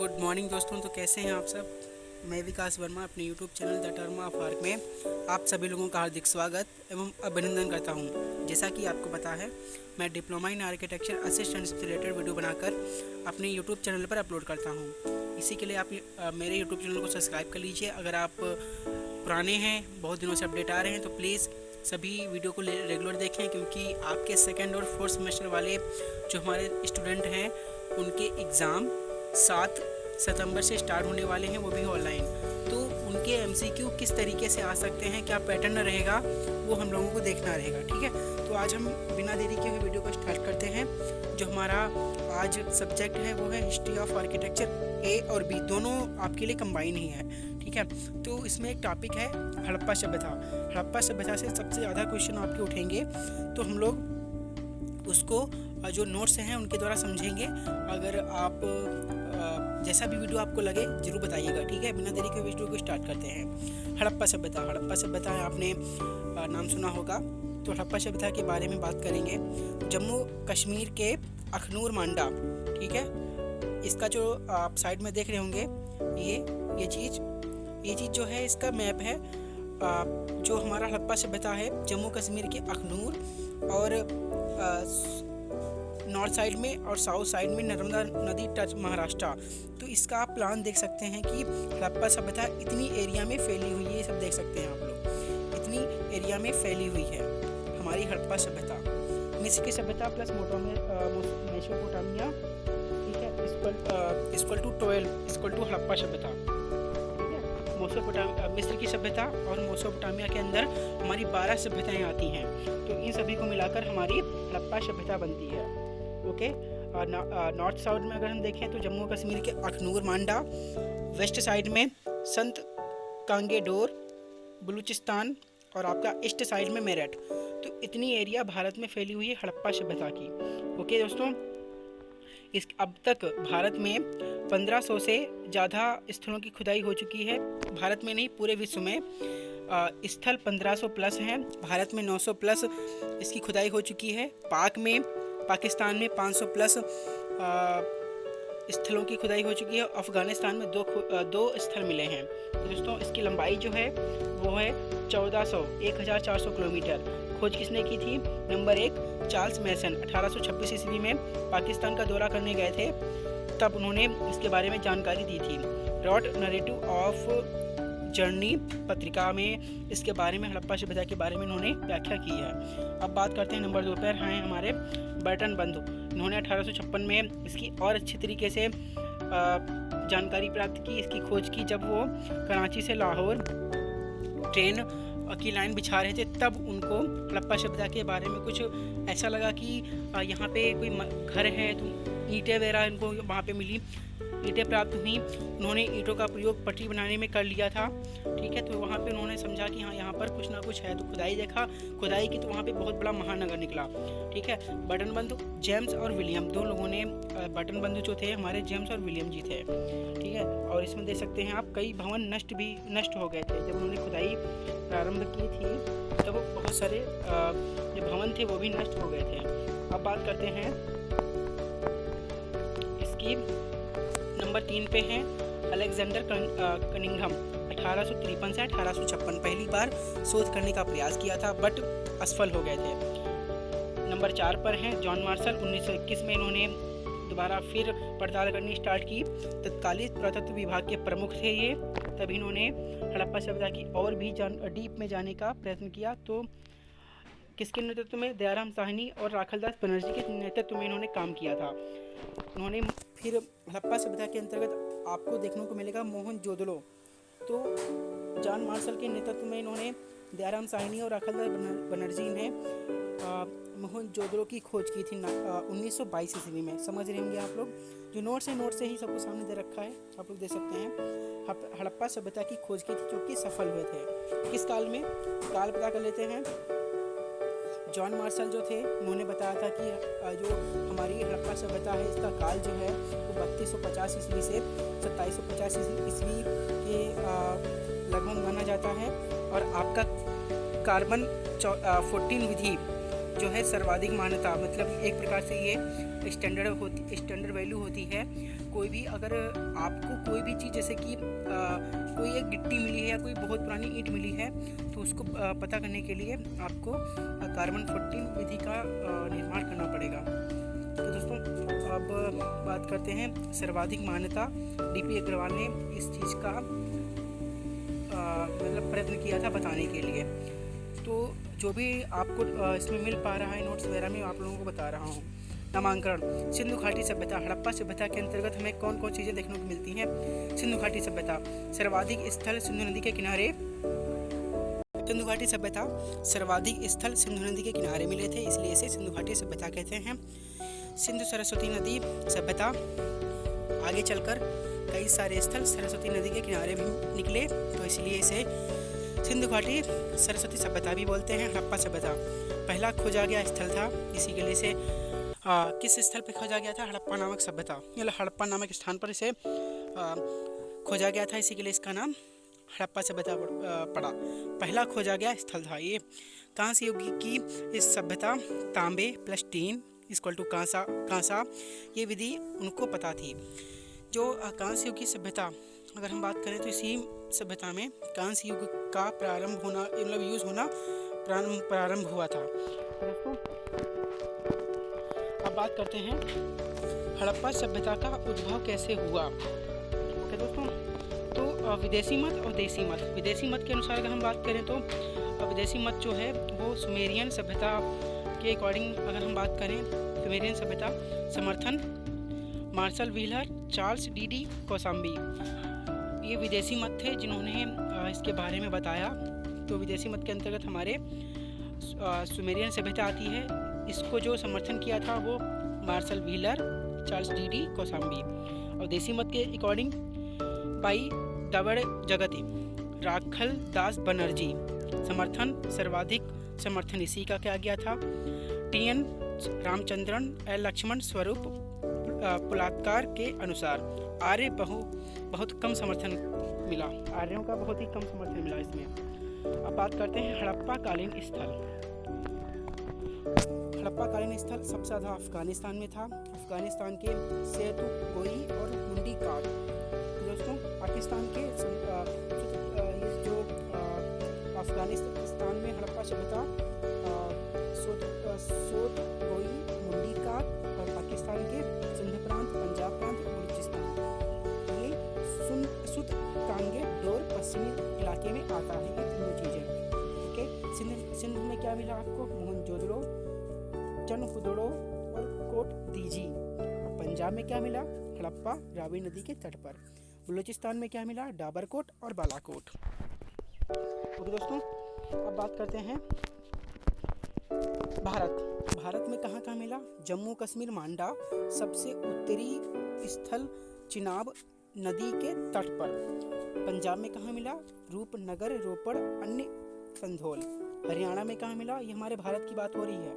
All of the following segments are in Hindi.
गुड मॉर्निंग दोस्तों। तो कैसे हैं आप सब। मैं विकास वर्मा अपने YouTube channel the term of arc में आप सभी लोगों का हार्दिक स्वागत एवं अभिनंदन करता हूं। जैसा कि आपको पता है, मैं डिप्लोमा इन आर्किटेक्चर असिस्टेंट से रिलेटेड वीडियो बनाकर अपने यूट्यूब चैनल पर अपलोड करता हूं। इसी के लिए आप मेरे यूट्यूब चैनल को सब्सक्राइब कर लीजिए। अगर आप पुराने हैं, बहुत दिनों से अपडेट आ रहे हैं, तो प्लीज़ सभी वीडियो को रेगुलर देखें, क्योंकि आपके सेकेंड और फोर्थ सेमेस्टर वाले जो हमारे स्टूडेंट हैं उनके एग्ज़ाम 7 सितंबर से स्टार्ट होने वाले हैं, वो भी ऑनलाइन। तो उनके एमसीक्यू किस तरीके से आ सकते हैं, क्या पैटर्न रहेगा, वो हम लोगों को देखना रहेगा। ठीक है, तो आज हम बिना देरी के हुए वीडियो को स्टार्ट करते हैं। जो हमारा आज सब्जेक्ट है वो है हिस्ट्री ऑफ आर्किटेक्चर। ए और बी दोनों आपके लिए कंबाइन ही है। ठीक है, तो इसमें एक टॉपिक है हड़प्पा सभ्यता। हड़प्पा सभ्यता से सबसे ज़्यादा क्वेश्चन आपके उठेंगे, तो हम लोग उसको जो नोट्स हैं उनके द्वारा समझेंगे। अगर आप जैसा भी वीडियो आपको लगे ज़रूर बताइएगा। ठीक है, बिना देरी के वीडियो को स्टार्ट करते हैं। हड़प्पा सभ्यता। हड़प्पा सभ्यता आपने नाम सुना होगा। तो हड़प्पा सभ्यता के बारे में बात करेंगे। जम्मू कश्मीर के अखनूर मांडा। ठीक है, इसका जो आप साइड में देख रहे होंगे, ये चीज़ जो है, इसका मैप है। जो हमारा हड़प्पा सभ्यता है जम्मू कश्मीर के अखनूर और नॉर्थ साइड में और साउथ साइड में नर्मदा नदी टच महाराष्ट्र। तो इसका आप प्लान देख सकते हैं कि हड़प्पा सभ्यता इतनी एरिया में फैली हुई है। ये सब देख सकते हैं आप लोग, इतनी एरिया में फैली हुई है हमारी हड़प्पा सभ्यता। मिस्र की सभ्यता प्लस मेसोपोटामिया, ठीक है, equal to 12 equal to Harappa सभ्यता। मिस्र की सभ्यता और मेसोपोटामिया के अंदर हमारी 12 सभ्यताएं आती हैं। तो इन सभी को मिलाकर हमारी हड़प्पा सभ्यता बनती है। ओके, नॉर्थ साउथ में अगर हम देखें तो जम्मू कश्मीर के अखनूर मांडा, वेस्ट साइड में संत कांगेडोर, बलूचिस्तान, और आपका ईस्ट साइड में मेरठ। तो इतनी एरिया भारत में फैली हुई है हड़प्पा सभ्यता की। ओके दोस्तों, अब तक भारत में 1500 से ज़्यादा स्थलों की खुदाई हो चुकी है। भारत में नहीं, पूरे विश्व में स्थल 1500 प्लस हैं। भारत में 900 प्लस इसकी खुदाई हो चुकी है। पाकिस्तान में 500 प्लस स्थलों की खुदाई हो चुकी है। अफगानिस्तान में दो स्थल मिले हैं। तो दोस्तों, इसकी लंबाई जो है वो है 1400 किलोमीटर। खोज किसने की थी? नंबर 1 चार्ल्स मैसन 1826 ईस्वी में पाकिस्तान का दौरा करने गए थे, तब उन्होंने इसके बारे में जानकारी दी थी। रॉट नरेटिव ऑफ जर्नी पत्रिका में इसके बारे में, हड़प्पा सभ्यता के बारे में इन्होंने व्याख्या की है। अब बात करते हैं नंबर 2 पर हैं हमारे बर्टन बंधु। इन्होंने 1856 में इसकी और अच्छी तरीके से जानकारी प्राप्त की, इसकी खोज की। जब वो कराची से लाहौर ट्रेन की लाइन बिछा रहे थे, तब उनको हड़प्पा सभ्यता के बारे में कुछ ऐसा लगा कि यहाँ पे कोई घर है, तो ईंटें वगैरह इनको वहाँ पे मिली, ईंटें प्राप्त हुई। उन्होंने ईंटों का प्रयोग पटरी बनाने में कर लिया था। ठीक है, तो वहाँ पे उन्होंने समझा कि हाँ, यहाँ पर कुछ ना कुछ है। तो खुदाई की, तो वहाँ पे बहुत बड़ा महानगर निकला। ठीक है, बर्टन बंधु, जेम्स और विलियम, दो लोगों ने, बर्टन बंधु जो थे हमारे जेम्स और विलियम जी थे। ठीक है, और इसमें देख सकते हैं आप, कई भवन नष्ट हो गए थे। जब उन्होंने खुदाई प्रारंभ की थी तब बहुत सारे जो भवन थे वो भी नष्ट हो गए थे। अब बात करते हैं इसकी नंबर 3 पे हैं अलेक्जेंडर कनिंघम। 1853 से 1856 पहली बार शोध करने का प्रयास किया था, बट असफल हो गए थे। नंबर 4 पर हैं जॉन मार्शल। 1921 में इन्होंने दोबारा फिर पड़ताल करनी स्टार्ट की। तत्कालीन पुरातत्व विभाग के प्रमुख थे ये। तभी इन्होंने हड़प्पा सभ्यता की और भी डीप में जाने का प्रयत्न किया। तो किसके नेतृत्व में? दयाराम साहनी और राखलदास बनर्जी के नेतृत्व में इन्होंने काम किया था। उन्होंने फिर हड़प्पा सभ्यता के अंतर्गत आपको देखने को मिलेगा मोहनजोदड़ो। तो जॉन मार्शल के नेतृत्व में इन्होंने, दयाराम साहनी और राखलदास बनर्जी ने मोहनजोदड़ो की खोज की थी 1922 ईस्वी में। समझ रहे होंगे आप लोग। जो नोट से ही सबको सामने दे रखा है, आप लोग देख सकते हैं। हड़प्पा सभ्यता की खोज की थी, जो कि सफल हुए थे। किस काल में? काल पता कर लेते हैं। जॉन मार्शल जो थे, उन्होंने बताया था कि जो हमारी हड़प्पा सभ्यता है, इसका काल जो है वो 3250 ईस्वी से 2750 ईस्वी के लगभग माना जाता है। और आपका कार्बन 14 विधि जो है सर्वाधिक मान्यता, मतलब एक प्रकार से ये स्टैंडर्ड वैल्यू होती है। कोई भी अगर आपको कोई भी चीज़ जैसे कि कोई एक गिट्टी मिली है या कोई बहुत पुरानी ईंट मिली है तो उसको पता करने के लिए आपको कार्बन 14 विधि का निर्माण करना पड़ेगा। तो दोस्तों अब बात करते हैं सर्वाधिक मान्यता। डीपी अग्रवाल ने इस चीज़ का मतलब प्रयत्न किया था बताने के लिए। तो जो भी आपको इसमें मिल पा रहा है नोट्स वगैरह में आप लोगों को बता रहा हूँ। नामांकन सिंधु घाटी सभ्यता। हड़प्पा सभ्यता के अंतर्गत हमें कौन कौन चीज़ें देखने को मिलती हैं। सिंधु घाटी सभ्यता सर्वाधिक स्थल सिंधु नदी के किनारे। सिंधु घाटी सभ्यता सर्वाधिक स्थल सिंधु नदी के किनारे मिले थे, इसलिए इसे सिंधु घाटी सभ्यता कहते हैं। सिंधु सरस्वती नदी सभ्यता आगे चलकर कई सारे स्थल सरस्वती नदी के किनारे भी निकले, तो इसलिए इसे सिंधु घाटी सरस्वती सभ्यता भी बोलते हैं। हड़प्पा सभ्यता पहला खोजा गया स्थल था, इसी के लिए इसे किस स्थल पर खोजा गया था, हड़प्पा नामक सभ्यता या हड़प्पा नामक स्थान पर इसे खोजा गया था, इसी के लिए इसका नाम हड़प्पा सभ्यता पड़ा। पहला खोजा गया स्थल था ये। कांस्य युग की इस सभ्यता तांबे प्लस टीन इक्वल टू कांसा ये विधि उनको पता थी। जो कांस्य युग की सभ्यता अगर हम बात करें तो इसी सभ्यता में कांस्य युग का प्रारंभ होना मतलब यूज़ होना प्रारंभ हुआ था। दोस्तों अब बात करते हैं हड़प्पा सभ्यता का उद्भव कैसे हुआ। ओके दोस्तों, तो विदेशी मत और देसी मत। विदेशी मत के अनुसार अगर हम बात करें तो विदेशी मत जो है वो सुमेरियन सभ्यता के अकॉर्डिंग अगर हम बात करें सुमेरियन सभ्यता समर्थन Marshall Wheeler Charles D Kosambi ये विदेशी मत थे जिन्होंने इसके बारे में बताया। तो विदेशी मत के अंतर्गत हमारे सुमेरियन सभ्यता आती है। इसको जो समर्थन किया था वो Marshall Wheeler Charles D Kosambi. और देसी मत के अकॉर्डिंग बाई दबड़ जगती राखल दास बनर्जी समर्थन सर्वाधिक समर्थन इसी का किया गया था। टी.एन. रामचंद्रन एल लक्ष्मण स्वरूप पुलात्कार के अनुसार आर्य बहुत कम समर्थन मिला। आर्यों का बहुत ही कम समर्थन मिला इसमें। अब बात करते हैं हड़प्पा कालीन स्थल। हड़प्पा कालीन स्थल सबसे ज़्यादा अफगानिस्तान में था। अफगानिस्तान के सेतु गोई और मुंडी काट। दोस्तों पाकिस्तान के जो अफगानिस्तान में हड़प्पा सभ्यता सोत गोई मुंडी काट और पाकिस्तान के सिंध प्रांत पंजाब प्रांत और बलूचिस्तान ये सुत कांगे डोर पश्चिमी इलाके में आता है। ये तीनों चीज़ें ओके। सिंध में क्या मिला आपको मोहनजोदड़ो चनहुदड़ो और कोट दीजी। और पंजाब में क्या मिला हड़प्पा रावी नदी के तट पर। बलूचिस्तान में क्या मिला डाबरकोट और बालाकोट। ओके दोस्तों अब बात करते हैं भारत में कहाँ मिला जम्मू कश्मीर मांडा सबसे उत्तरी स्थल चिनाब नदी के तट पर। पंजाब में कहाँ मिला रूपनगर रोपड़ अन्य संधोल। हरियाणा में कहाँ मिला ये हमारे भारत की बात हो रही है।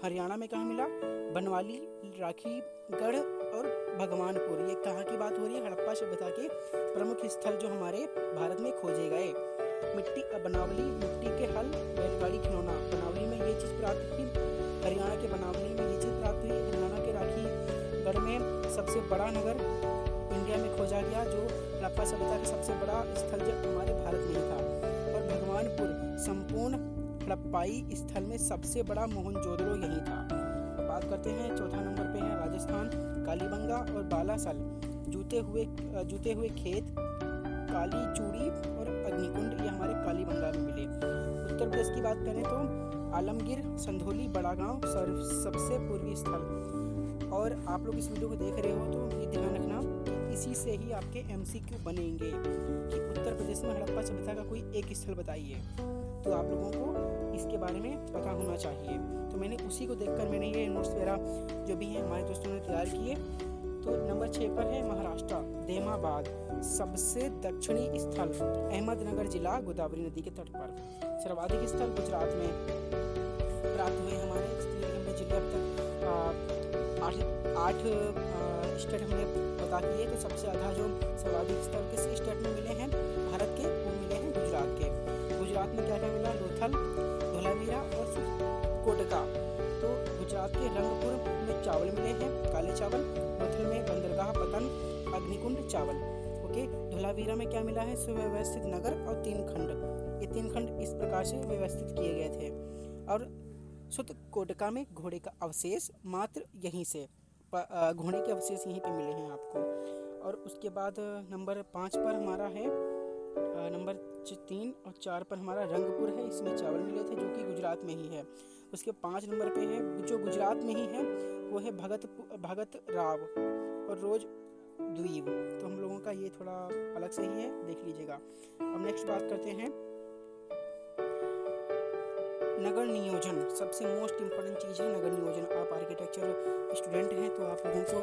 हरियाणा में कहाँ मिला बनवाली राखीगढ़ और भगवानपुर। ये कहाँ की बात हो रही है हड़प्पा सभ्यता के प्रमुख स्थल जो हमारे भारत में खोजे गए। बनावली मिट्टी के हल बैलगाड़ी खिलौना बनावली में ये चीज़ प्राप्त की। हरियाणा के बनावली में ये चीज़ प्राप्त हुई। हरियाणा के राखीगढ़ में सबसे बड़ा नगर इंडिया में खोजा गया जो हड़प्पा सभ्यता का सबसे बड़ा स्थल जो हमारे भारत में ही था। और भगवानपुर संपूर्ण हड़प्पाई स्थल में सबसे बड़ा मोहनजोदड़ो यही था। अब बात करते हैं चौथा नंबर पे है राजस्थान कालीबंगा और बालासल जूते हुए खेत काली चूड़ी और अग्निकुंड ये हमारे कालीबंगा में मिले। उत्तर प्रदेश की बात करें तो आलमगीर संधोली बड़ागांव सबसे पूर्वी स्थल। और आप लोग इस वीडियो को देख रहे हो तो ये ध्यान रखना इसी से ही आपके MCQ बनेंगे कि उत्तर प्रदेश में हड़प्पा सभ्यता का कोई एक स्थल बताइए, तो आप लोगों को इसके बारे में पता होना चाहिए। तो मैंने उसी को देखकर मैंने ये नोट्स वगैरह जो भी हैं हमारे दोस्तों ने तैयार किए। तो नंबर 6 पर है महाराष्ट्र देमाबाद सबसे दक्षिणी स्थल अहमदनगर जिला गोदावरी नदी के तट पर। सर्वाधिक स्थल गुजरात में प्राप्त हुए हमारे जिले अब तक 8 स्टेट हमने पता किए। तो सबसे ज़्यादा जो सर्वाधिक स्थल किस स्टेट में मिले हैं भारत के वो मिले हैं गुजरात के। गुजरात में क्या क्या मिला लोथल धोलावीरा और कोटका। तो गुजरात के रंगपुर में चावल मिले हैं। चावल, लोथल में बंदरगाह पतन, अग्निकुंड चावल। ओके, धोलावीरा में क्या मिला है? सुव्यवस्थित नगर और 3 खंड। ये 3 खंड इस प्रकार से व्यवस्थित किए गए थे। और सुतकोटका में घोड़े का अवशेष मात्र यहीं से, घोड़े के अवशेष यहीं पे मिले हैं आपको। और उसके बाद नंबर 5 पर हमारा है, नंबर 3 और 4 पर हमारा रंगपुर है, इसमें चावल मिले थे जो कि गुजरात में ही है। उसके 5 नंबर पे है जो गुजरात में ही है, वो है भगत राव और रोज द्वीप। तो हम लोगों का ये थोड़ा अलग से ही है, देख लीजिएगा। अब नेक्स्ट बात करते हैं नगर नियोजन। सबसे मोस्ट इम्पोर्टेंट चीज़ है नगर नियोजन। आप आर्किटेक्चर स्टूडेंट हैं तो आप लोगों को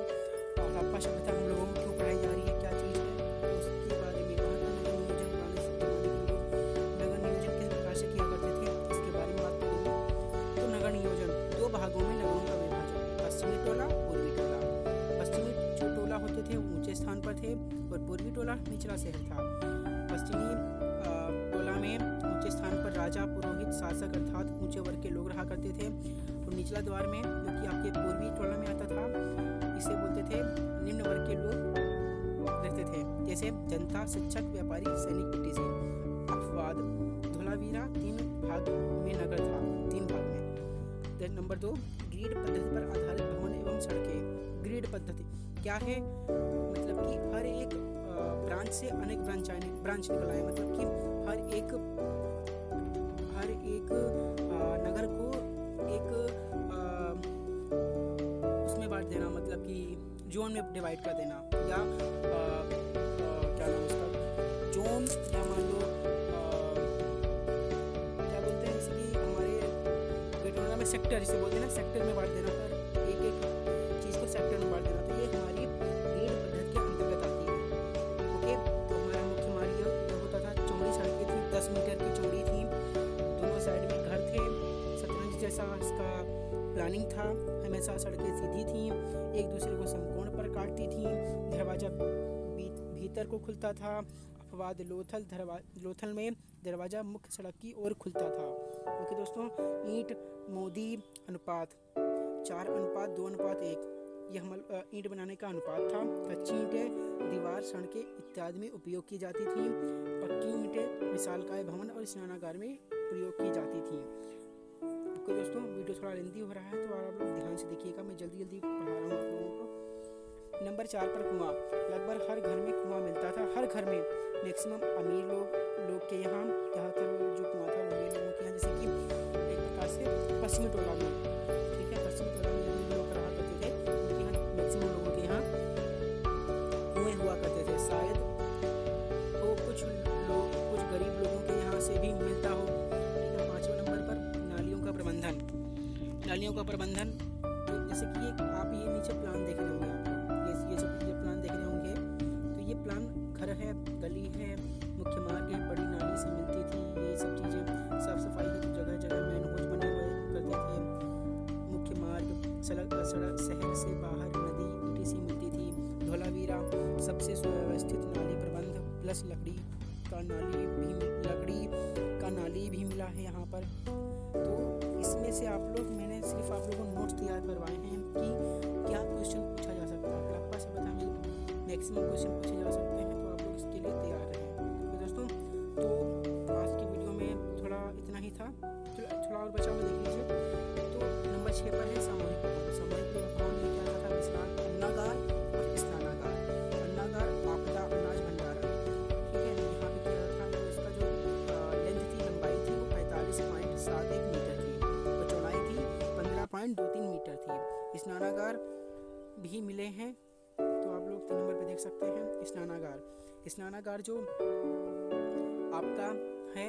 हड़प्पा सभ्यता हम लोगों को क्यों पढ़ाई जा रही है, क्या चीज़ है, तो उसके बारे में नगर नियोजन नगर नियोजन किस प्रकार से किया करते थे इसके बारे में बात करेंगे। तो नगर नियोजन 2 भागों में नगरों का विभाजन, पश्चिमी टोला, पूर्वी टोला। पश्चिमी जो टोला होते थे वो ऊंचे स्थान पर थे और पूर्वी टोला निचला शहर था। पश्चिमी टोला में ऊंचे स्थान पर राजा, पुरोहित, शासक अर्थात ऊंचे वर्ग के लोग रहा करते थे। और निचला द्वार में जो कि आपके पूर्वी टोला में आता था, इसे बोलते थे निम्न वर्ग के लोग रहते थे, जैसे जनता, शिक्षक, व्यापारी, सैनिक, पीटीसी। अपवाद, धोलावीरा 3 भाग में नगर था, 3 भाग में। देन नंबर 2, ग्रिड पद्धति पर आधारित भवन एवं सड़कें। ग्रिड पद्धति क्या है? मतलब कि हर एक ब्रांच से अनेक ब्रांच निकल आए, मतलब कि हर एक नगर को एक उसमें बांट देना, मतलब कि जोन में डिवाइड कर देना, या क्या नाम उसका, जोन, या मान लो क्या बोलते हैं, जैसे कि हमारे गठबंधन में सेक्टर जिसे बोलते हैं ना, सेक्टर में बांट देना, पर एक चीज़ को सेक्टर में बांट देना। तो ये हमारी ग्रिड पद्धति के अंतर्गत आती है। ओके, तो हमारा मुख्य मार्ग होता था, चौड़ी सड़कें थी, 10 मीटर की चौड़ी थी, दोनों साइड में घर थे, शतरंज जैसा इसका प्लानिंग था, हमेशा सड़कें सीधी थीं, एक दूसरे को समकोण पर काटती थीं, दरवाज़ा भीतर को खुलता था। अपवाद, लोथल में दरवाज़ा मुख्य सड़क की ओर खुलता था। ओके दोस्तों, ईंट मोदी अनुपात 4:2:1, यह ईंट बनाने का अनुपात था। कच्ची ईंटें दीवार, सड़कें इत्यादि में उपयोग की जाती थीं। पक्की ईंटें विशालकाय भवन और स्नानागार में प्रयोग की जाती थीं। ओके दोस्तों, वीडियो थोड़ा लेंथी हो रहा है तो आप लोग ध्यान से देखिएगा, मैं जल्दी पढ़ा रहा हूँ आप लोगों को। नंबर 4 पर कुआं। लगभग हर घर में कुआं मिलता था, हर घर में। मैक्सिमम अमीर लोग के यहाँ ज़्यादातर जो कुआं था वो अमीर लोगों के यहाँ, जैसे कि एक प्रकार से पश्चिमी टोला में, ठीक है, पश्चिमी टोला में जो लोग रहा करते थे उनके यहाँ मैक्सिमम लोगों के यहाँ कुएं हुआ करते थे। शायद वो कुछ गरीब लोगों के यहाँ से भी मिलता हो। 5वें नंबर पर नालियों का प्रबंधन। तो जैसे कि आप ये नीचे प्लान देख रहे होंगे, आप ये प्लान देख रहे होंगे, तो ये प्लान घर है, गली है, मुख्य मार्ग है, बड़ी नाली से मिलती थी, ये सब चीज़ें, साफ सफाई की जगह जगह मैनहोज बने हुए करते थे। मुख्य मार्ग, सड़क शहर से बाहर नदी, ईटीसी मिलती थी। धोलावीरा सबसे सुव्यवस्थित नाली प्रबंध प्लस लकड़ी का नाली भी मिला है यहाँ पर। तो इसमें से मैंने सिर्फ आप लोगों को नोट्स तैयार करवाए हैं कि क्या क्वेश्चन पूछा जा सकता है। हड़प्पा सभ्यता में मैक्सिमम क्वेश्चन पूछे जा सकते हैं, तो आप लोग इसके लिए तैयार रहें। तो दोस्तों, तो आज की वीडियो में थोड़ा इतना ही था, थोड़ा और बचा हुआ देख लीजिए। तो नंबर 6 पर है सामूहिक भवन में क्या था? विश्राम, अन्नागार और स्नानागार। अन्नागार आपदा अनाज भंडारण, ठीक है, यहाँ पे क्या था, तो इसका जो लेंथ थी, लंबाई थी, वो 45.71 मीटर थी और चौड़ाई थी 15.23 मीटर थी। स्नानागार भी मिले हैं, तो आप लोग 3 नंबर पे देख सकते हैं स्नानागार जो आपका है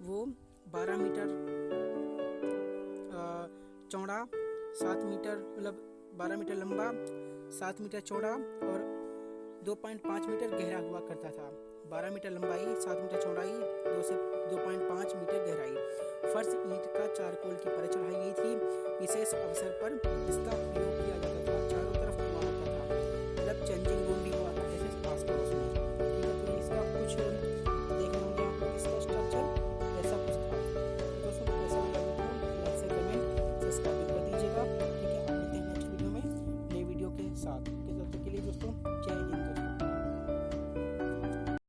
वो 12 मीटर चौड़ा, 7 मीटर, मतलब 12 मीटर लंबा, 7 मीटर चौड़ा और 2.5 मीटर गहरा हुआ करता था। 12 मीटर लंबाई, 7 मीटर चौड़ाई, 2 से 2.5 मीटर गहराई। फर्श ईंट का चारकोल की परत चढ़ाई गई थी। विशेष अवसर पर इसका प्रयोग किया जाता